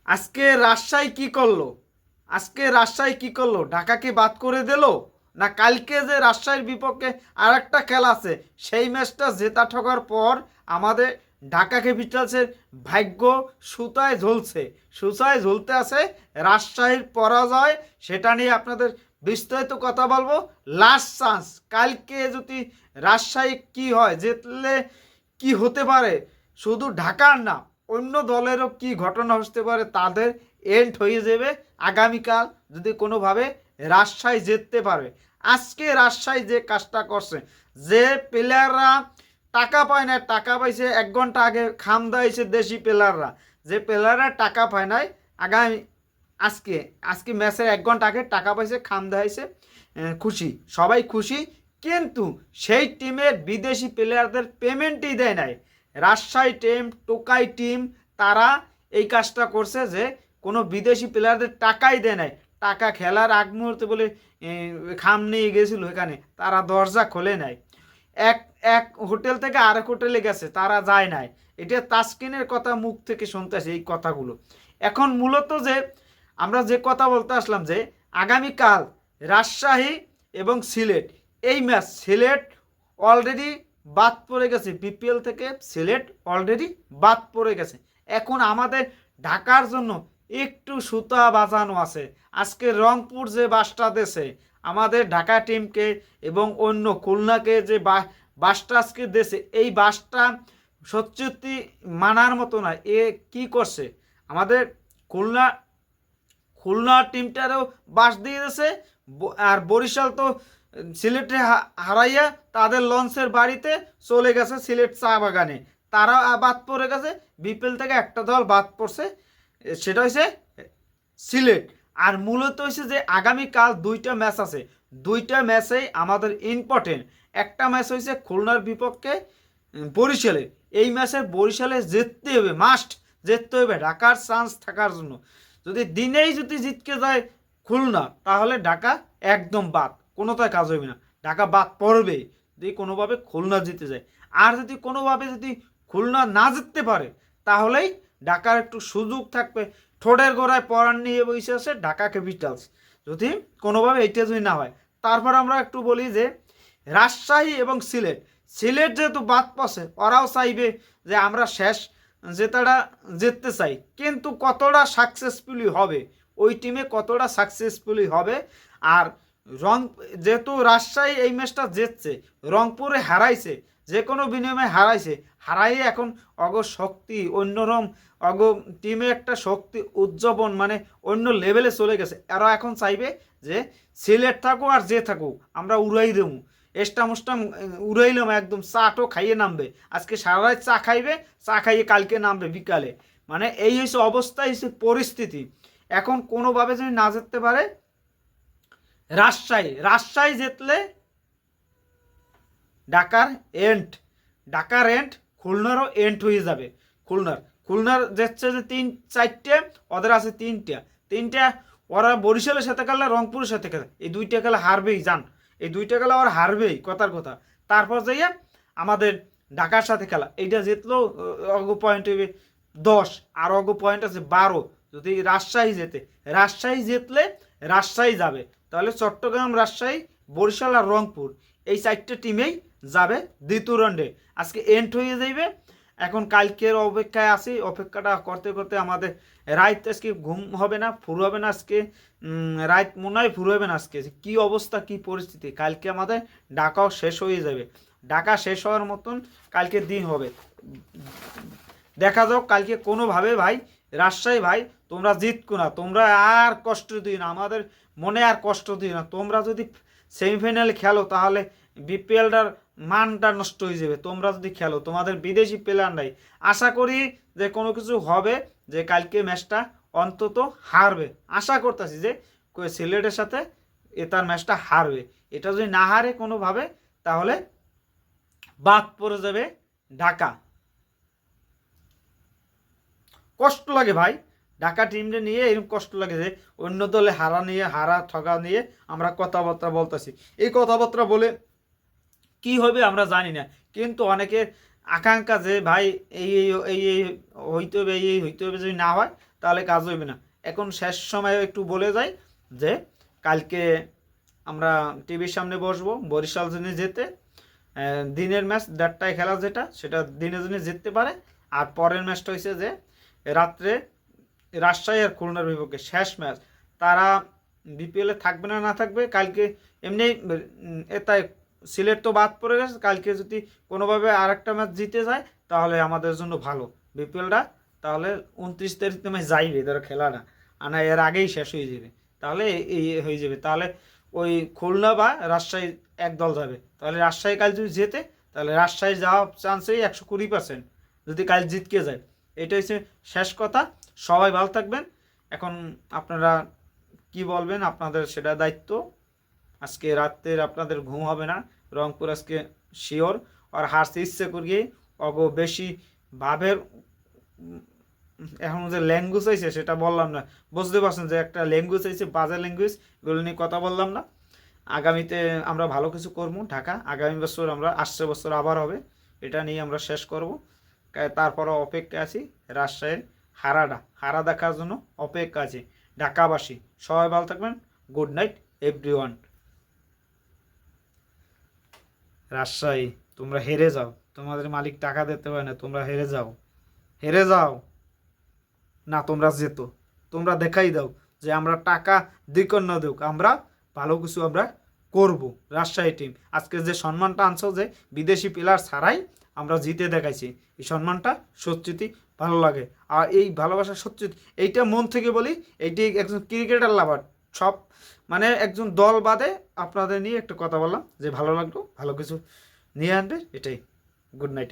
আজকে রাজশাহী কি করলো? ঢাকাকে বাদ করে দিল, না কালকে যে রাজশাহীর বিপক্ষে আর একটা খেলা আছে সেই ম্যাচটা জেতা ঠকার পর আমাদের ঢাকা ক্যাপিটালসের ভাগ্য সুতায় ঝুলতে আছে রাজশাহীর পরাজয়। সেটা নিয়ে আপনাদের বিস্তারিত কথা বলবো। লাস্ট চান্স, কালকে যদি রাজশাহী কি হয়, জিতলে কি হতে পারে, শুধু ঢাকার না অন্য দলেরও কি ঘটনা হতে পারে, তাদের এন্ড হয়ে যাবে আগামীকাল যদি কোনোভাবে রাজশাহী জিততে পারবে। আজকে রাজশাহী যে কাজটা করছে, যে প্লেয়াররা টাকা পায় না, টাকা পাইছে 1 ঘন্টা আগে খাম দিয়েছে দেশি প্লেয়াররা, যে প্লেয়াররা টাকা পায় নাই আগামী আজকে আজকে ম্যাচের 1 ঘন্টা আগে টাকা পাইছে খাম দেখাইছে, খুশি, সবাই খুশি। কিন্তু সেই টিমের বিদেশি প্লেয়ারদের পেমেন্টই দেয় নাই। রাজশাহী টিম, টোকাই টিম, তারা এই কাজটা করছে যে কোনো বিদেশি প্লেয়ারদের টাকাই দেয় নাই। টাকা খেলার আগ মুহূর্তে বলে খাম নিয়ে গেছিল, এখানে তারা দরজা খোলে নাই। এক এক হোটেল থেকে আরেক হোটেলে গেছে, তারা যায় নাই। এটা তাসকিনের কথা মুখ থেকে শুনতেছে এই কথাগুলো। এখন মূলত যে আমরা যে কথা বলতে আসলাম, যে আগামীকাল রাজশাহী এবং সিলেট, এই ম্যাচ সিলেট অলরেডি বাদ পড়ে গেছে, বিপিএল থেকে সিলেট অলরেডি বাদ পড়ে গেছে। এখন আমাদের ঢাকার জন্য একটু সুতা বাজানো আছে। আজকে রংপুর যে বাসটা দেশে আমাদের ঢাকা টিমকে এবং অন্য খুলনাকে যে বাসটা আজকে দেশে, এই বাসটা সত্যি মানার মতো না। এ কি করছে আমাদের খুলনা খুলনা টিমটারও বাস দিয়ে দিয়েছে। আর বরিশাল তো সিলেটে হারাইয়া তাদের লঞ্চের বাড়িতে চলে গেছে সিলেট চা বাগানে, তারা বাদ পড়ে গেছে। বিপিএল থেকে একটা দল বাদ পড়ছে, সেটা হয়েছে সিলেট। আর মূলত হয়েছে যে আগামীকাল 2টা ম্যাচ আছে, 2টা ম্যাচেই আমাদের ইম্পর্টেন্ট। একটা ম্যাচ হয়েছে খুলনার বিপক্ষে বরিশালে, এই ম্যাচে বরিশালে জিততে হবে, মাস্ট জিততে হবে ঢাকার চান্স থাকার জন্য। যদি দিনেই যদি জিতকে যায় খুলনা, তাহলে ঢাকা একদম বাদ, কোনোটাই কাজ হবে না, ঢাকা বাদ পড়বে যদি কোনোভাবে খুলনা জিতে যায়। আর যদি কোনোভাবে যদি খুলনা না জিততে পারে, তাহলেই ঢাকার একটু সুযোগ থাকবে। ঠোঁটের গোড়ায় পরাণ নিয়ে বসে আছে ঢাকা ক্যাপিটালস, যদি কোনোভাবে এইটা যদি না হয়। তারপর আমরা একটু বলি যে রাজশাহী এবং সিলেট যেহেতু বাদ পড়ছে, ওরাও চাইবে যে আমরা শেষ জেতাটা জিততে চাই, কিন্তু কতটা সাকসেসফুলি হবে, ওই টিমে কতটা সাকসেসফুলি হবে। আর যেহেতু রাজশাহী এই ম্যাচটা জিতছে, রংপুরে হারাইছে, যে কোনো বিনিময়ে হারাইয়ে এখন শক্তি অন্যরকম, টিমে একটা শক্তি উদযাপন মানে অন্য লেভেলে চলে গেছে। এরা এখন চাইবে যে সিলেট থাকুক আর যে থাকুক আমরা উড়াই দেবো, এস্টাম উস্টাম উড়াইলাম, একদম চাটও খাইয়ে নামবে। আজকে সারা রাত চা খাইবে, চা খাইয়ে কালকে নামবে বিকালে। মানে এই হচ্ছে অবস্থা, হচ্ছে পরিস্থিতি। এখন কোনোভাবে যদি না জিততে পারে রাজশাহী জিতলে ঢাকার এন্ড খুলনারও এন্ড হয়ে যাবে। খুলনার যাচ্ছে যে 3-4টে, ওদের আছে 3টা। ওরা বরিশালের সাথে খেলে, রংপুরের সাথে খেলে, এই 2টা খেলা হারবেই, জান, এই 2টা খেলা ওরা হারবেই, কথার কথা। তারপর যাইয়া আমাদের ঢাকার সাথে খেলা, এইটা জিতলেও পয়েন্ট হইবে 10, আর পয়েন্ট আছে 12। যদি রাজশাহী জিতলে রাজশাহী যাবে, তাহলে চট্টগ্রাম, রাজশাহী, বরিশাল আর রংপুর, এই 4টে টিমেই যাবে দ্বিতীয় রাউন্ডে। আজকে এন্ড হয়ে যাইবে। এখন কালকের অপেক্ষায় আছি, অপেক্ষাটা করতে করতে আমাদের রাত আজকে ঘুম হবে না, ফুর হবে না আজকে, রাত মনে হয় ফুর হবে না আজকে। কি অবস্থা, কি পরিস্থিতি, কালকে আমাদের ঢাকাও শেষ হয়ে যাবে। ঢাকা শেষ হওয়ার মতন কালকের দিন হবে। দেখা যাক কালকে কোনোভাবে ভাই রাজশাহী ভাই তোমরা জিতকো না, তোমরা আর কষ্ট দিও না, আমাদের মনে আর কষ্ট দিও না। তোমরা যদি সেমিফাইনালে খেলো তাহলে বিপিএলটার মানটা নষ্ট হয়ে যাবে। তোমরা যদি খেলো, তোমাদের বিদেশি প্লেয়ার নাই, আশা করি যে কোনো কিছু হবে, যে কালকে ম্যাচটা অন্তত হারবে। আশা করতেছি যে সিলেটের সাথে তার ম্যাচটা হারবে। এটা যদি না হারে কোনোভাবে, তাহলে বাদ পড়ে যাবে ঢাকা। কষ্ট লাগে ভাই, ঢাকা টিমটা নিয়ে এরকম কষ্ট লাগে যে অন্য দলে হারা ঠকা নিয়ে আমরা কথাবার্তা বলতেছি। এই কথাবার্তা বলে কি হবে আমরা জানি না, কিন্তু অনেকের আকাঙ্ক্ষা যে ভাই এই এই এই হইতে হবে, এই হইতে হবে, যদি না হয় তাহলে কাজ হইবে না। এখন শেষ সময়ে একটু বলে যাই যে কালকে আমরা টিভির সামনে বসবো বরিশাল জন্য যেতে, দিনের ম্যাচ 1:30টায় খেলা, যেটা সেটা দিনের জন্য জিততে পারে। আর পরের ম্যাচটা হয়েছে যে রাত্রে রাজশাহী আর খুলনার বিপক্ষে শেষ ম্যাচ। তারা বিপিএলে থাকবে না না থাকবে কালকে এমনি এটাই সিলেট তো বাদ পড়ে গেছে, কালকে যদি কোনোভাবে আর একটা ম্যাচ জিতে যায় তাহলে আমাদের জন্য ভালো বিপিএলটা। তাহলে 29 তারিখ ম্যাচ যাইবে ধরো খেলাটা, আর না এর আগেই শেষ হয়ে যাবে, তাহলে এই হয়ে যাবে। তাহলে ওই খুলনা বা রাজশাহী এক দল যাবে, তাহলে রাজশাহী কাল যদি জেতে তাহলে রাজশাহী যাওয়ার চান্সই 120% যদি কাল জিতকে যায়। এটা হচ্ছে শেষ কথা। সবাই ভালো থাকবেন। এখন আপনারা কি বলবেন আপনাদের সেটা দায়িত্ব। আজকে রাতের আপনাদের ঘুম হবে না, রংপুর আজকে শিওর। আর হারতে ইচ্ছে করিয়ে অগো বেশি ভাবের এখন যে ল্যাঙ্গুয়েজ হয়েছে সেটা বললাম না, বুঝতে পারছেন যে একটা ল্যাঙ্গুয়েজ হয়েছে, বাজে ল্যাঙ্গুয়েজ, এগুলো নিয়ে কথা বললাম না। আগামীতে আমরা ভালো কিছু করবো ঢাকা, আগামী বছর আমরা আসছে বছর আবার হবে, এটা নিয়ে আমরা শেষ করব। তারপরও অপেক্ষা আছি রাজশাহীর হারা দেখার জন্য অপেক্ষা আছি। ঢাকাবাসী সবাই ভালো থাকবেন। Good night everyone. রাজশাহী তোমরা হেরে যাও, তোমাদের মালিক টাকা দিতে পারে না, তোমরা হেরে যাও না, তোমরা যেত, তোমরা দেখাই দাও যে আমরা টাকা দিক না দিক আমরা ভালো কিছু আমরা করব। রাজশাহী টিম আজকে যে সম্মানটা আনছো যে বিদেশি প্লেয়ার ছাড়াই আমরা জিতে দেখাইছি, এই সম্মানটা সত্যি ভালো লাগে। আর এই ভালোবাসা সত্যি এইটা মন থেকে বলি, এইটি একজন ক্রিকেটার লাভার সব মানে একজন দল বাদে আপনাদের নিয়ে একটা কথা বললাম যে ভালো লাগলো, ভালো কিছু নিয়ে আনবে, এটাই। Good night.